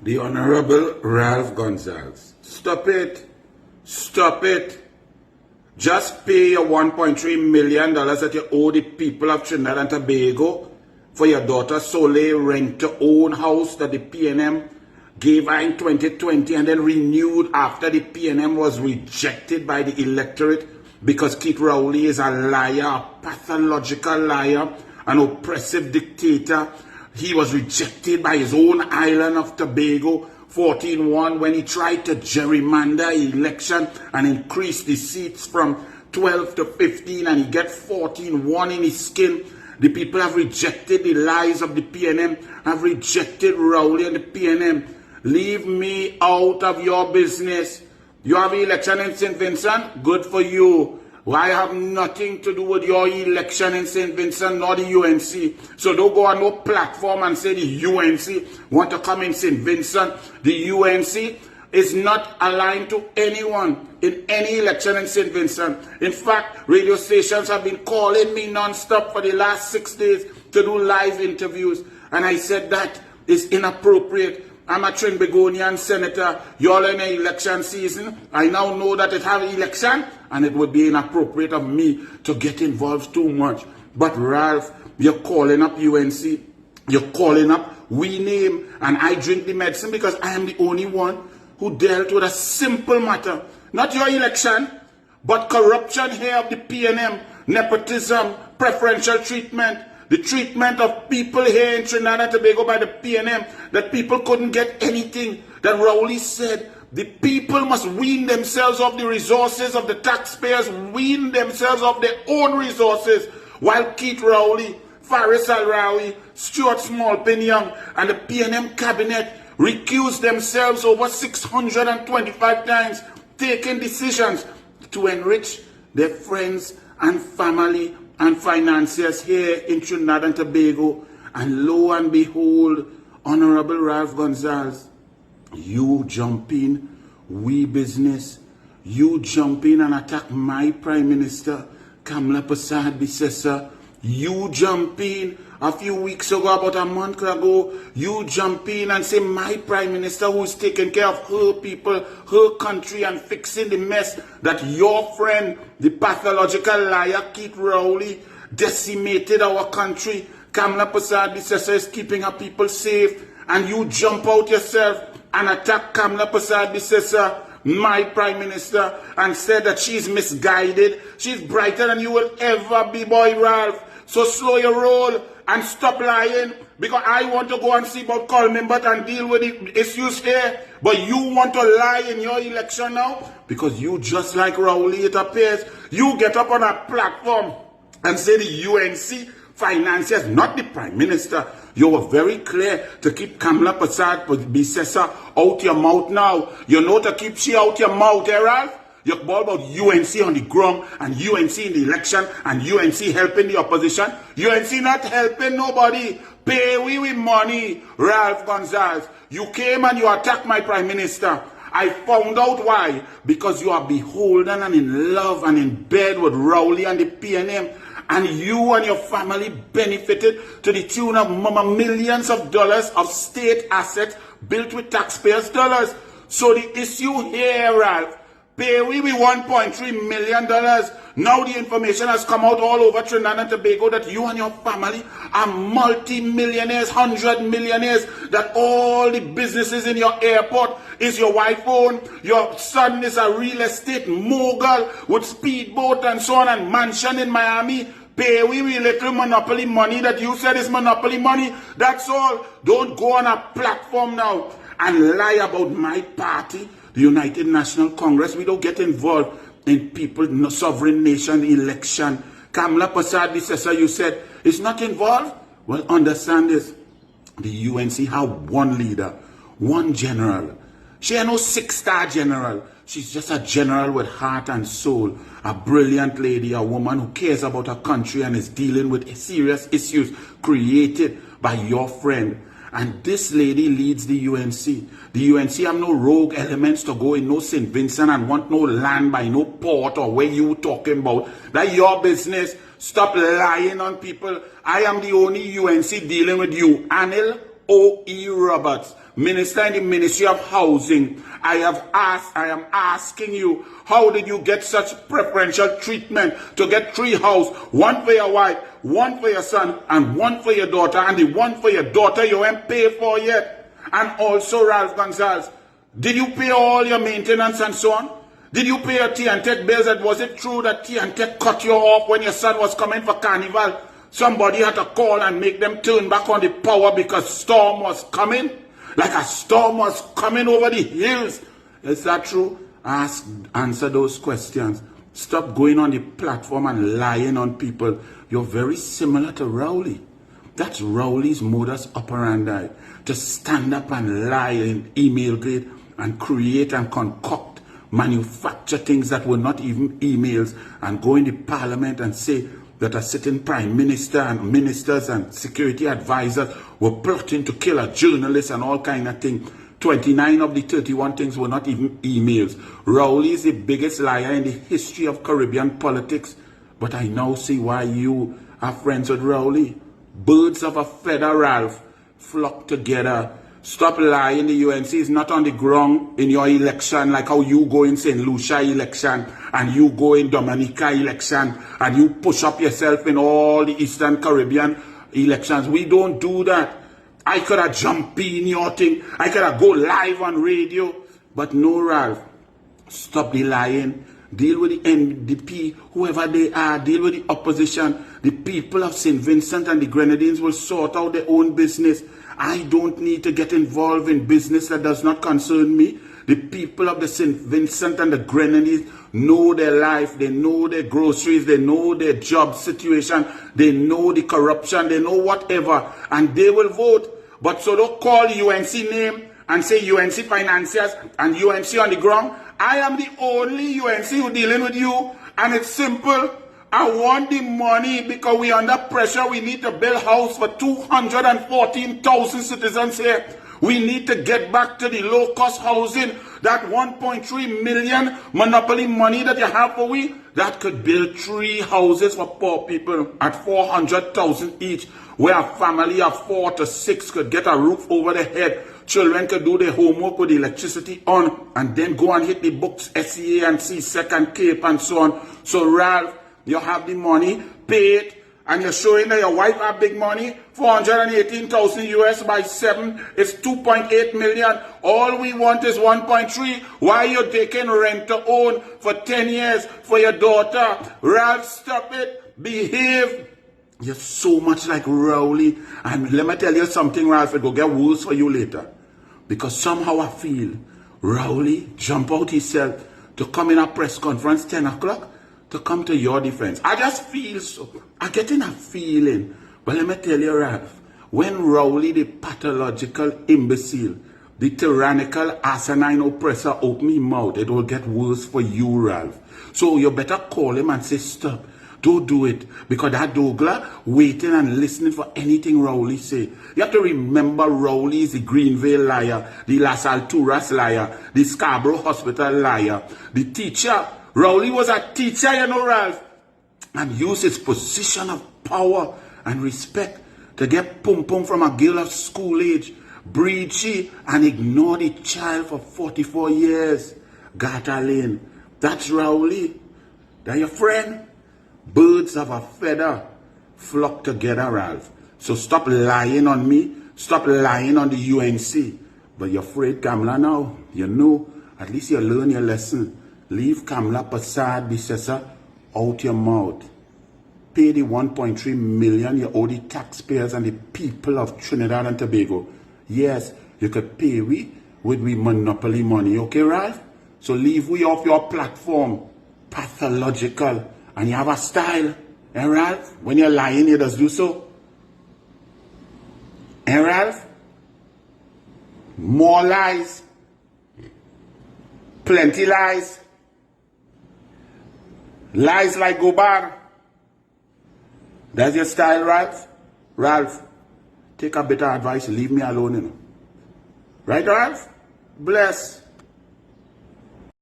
The Honorable Ralph Gonzalez. Stop it. Stop it. Just pay your $1.3 million that you owe the people of Trinidad and Tobago for your daughter Soleil rent-to-own house that the PNM gave her in 2020 and then renewed after the PNM was rejected by the electorate because Keith Rowley is a liar, a pathological liar, an oppressive dictator. He was rejected by his own island of Tobago, 14-1, when he tried to gerrymander election and increase the seats from 12 to 15, and he get 14-1 in his skin. The people have rejected the lies of the PNM, have rejected Rowley and the PNM. Leave me out of your business. You have an election in St. Vincent? Good for you. Well, I have nothing to do with your election in St. Vincent nor the UNC. So don't go on no platform and say the UNC want to come in St. Vincent. The UNC is not aligned to anyone in any election in St. Vincent. In fact, radio stations have been calling me non-stop for the last 6 days to do live interviews. And I said that is inappropriate. I'm a Trinbagonian senator. You're in an election season. I now know that it have election, and it would be inappropriate of me to get involved too much. But Ralph, you're calling up UNC. You're calling up We Name, and I drink the medicine because I am the only one who dealt with a simple matter. Not your election, but corruption here of the PNM, nepotism, preferential treatment, the treatment of people here in Trinidad and Tobago by the PNM, that people couldn't get anything. That Rowley said, the people must wean themselves of the resources of the taxpayers, wean themselves of their own resources, while Keith Rowley, Faris Al-Rawi, Stuart Smallpin-Young, and the PNM cabinet recused themselves over 625 times, taking decisions to enrich their friends and family and financiers here in Trinidad and Tobago. And lo and behold, Honorable Ralph Gonzalez, you jump in, we business, you jump in and attack my Prime Minister, Kamla Bissessar. You jump in a few weeks ago, about a month ago, you jump in and say my Prime Minister, who's taking care of her people, her country, and fixing the mess that your friend, the pathological liar Keith Rowley, decimated our country. Kamla Bissessar is keeping her people safe, and you jump out yourself and attack Kamla Bissessar, my Prime Minister, and said that she's misguided. She's brighter than you will ever be, boy Ralph. So slow your roll and stop lying, because I want to go and see about Colmimbet and deal with the issues here. But you want to lie in your election now? Because you, just like Rowley, it appears, you get up on a platform and say the UNC financiers, not the Prime Minister. You were very clear to keep Kamla Bissessar out your mouth now. You know to keep she out your mouth, eh, Ralph? You ball about UNC on the ground and UNC in the election and UNC helping the opposition. UNC not helping nobody. Pay we with money, Ralph Gonzalez. You came and you attacked my Prime Minister. I found out why. Because you are beholden and in love and in bed with Rowley and the PNM. And you and your family benefited to the tune of millions of dollars of state assets built with taxpayers' dollars. So the issue here, Ralph, pay we $1.3 million. Now the information has come out all over Trinidad and Tobago that you and your family are multi-millionaires, 100 millionaires, that all the businesses in your airport is your wife own, your son is a real estate mogul with speedboat and so on and mansion in Miami. Pay we little monopoly money that you said is monopoly money. That's all. Don't go on a platform now and lie about my party, the United National Congress. We don't get involved in people's sovereign nation election. Kamla Bissessar, you said, is not involved? Well, understand this. The UNC have one leader, one general. She ain't no 6-star general. She's just a general with heart and soul. A brilliant lady, a woman who cares about her country and is dealing with serious issues created by your friend. And this lady leads the UNC. The UNC have no rogue elements to go in no St. Vincent and want no land by no port or where you talking about. That's your business. Stop lying on people. I am the only UNC dealing with you. Anil O.E. Roberts, Minister in the Ministry of Housing, I am asking you, how did you get such preferential treatment to get 3 houses, 1 for your wife, 1 for your son, and 1 for your daughter, and the 1 for your daughter you ain't paid for yet? And also, Ralph Gonzalez, did you pay all your maintenance and so on? Did you pay your tea and tech bills? And was it true that tea and tech cut you off when your son was coming for carnival? Somebody had to call and make them turn back on the power because storm was coming? Like a storm was coming over the hills. Is that true? Answer those questions. Stop going on the platform and lying on people. You're very similar to Rowley. That's Rowley's modus operandi. To stand up and lie in email grade and create and concoct, manufacture things that were not even emails, and go in the parliament and say that a sitting prime minister and ministers and security advisors were plotting to kill a journalist and all kind of things. 29 of the 31 things were not even emails. Rowley is the biggest liar in the history of Caribbean politics. But I now see why you are friends with Rowley. Birds of a feather, Ralph, flock together. Stop lying. The UNC is not on the ground in your election like how you go in St. Lucia election and you go in Dominica election and you push up yourself in all the Eastern Caribbean elections. We don't do that. I could have jumped in your thing. I could have go live on radio. But no, Ralph. Stop the lying. Deal with the NDP, whoever they are. Deal with the opposition. The people of St. Vincent and the Grenadines will sort out their own business. I don't need to get involved in business that does not concern me. The people of the St. Vincent and the Grenadines know their life. They know their groceries. They know their job situation. They know the corruption. They know whatever. And they will vote. But so don't call the UNC name and say UNC financiers and UNC on the ground. I am the only UNC who dealing with you. And it's simple. I want the money because we under pressure. We need to build a house for 214,000 citizens here. We need to get back to the low-cost housing. That 1.3 million monopoly money that you have for we, that could build 3 houses for poor people at 400,000 each, where a family of 4 to 6 could get a roof over their head. Children could do their homework with the electricity on and then go and hit the books, SEA and CSEC and CAPE and so on. So Ralph, you have the money, pay it, and you're showing that your wife have big money, 418,000 US by 7, it's 2.8 million. All we want is 1.3. Why you taking rent to own for 10 years for your daughter? Ralph, stop it. Behave. You're so much like Rowley. And let me tell you something, Ralph, it will get worse for you later. Because somehow I feel Rowley jump out himself to come in a press conference 10 o'clock. To come to your defense. I just feel so. I'm getting a feeling. But let me tell you, Ralph, when Rowley, the pathological imbecile, the tyrannical asinine oppressor, open his mouth, it will get worse for you, Ralph. So you better call him and say, stop. Don't do it. Because that Douglas waiting and listening for anything Rowley say. You have to remember Rowley is the Greenville liar, the Las Alturas liar, the Scarborough Hospital liar, the teacher. Rowley was a teacher, you know, Ralph, and used his position of power and respect to get pum-pum from a girl of school age, breed she, and ignore the child for 44 years. Gata Lane. That's Rowley. That your friend? Birds of a feather flock together, Ralph. So stop lying on me. Stop lying on the UNC. But you're afraid, Kamla, now. You know, at least you learn your lesson. Leave Kamla, Bissessar out your mouth. Pay the 1.3 million you owe the taxpayers and the people of Trinidad and Tobago. Yes, you could pay we with we monopoly money, okay, Ralph? So leave we off your platform. Pathological. And you have a style. Eh, Ralph? When you're lying, you just do so. Eh, Ralph? More lies. Plenty lies. Lies like Gobar. That's your style, Ralph? Ralph, take a better advice. Leave me alone, you know. Right, Ralph? Bless.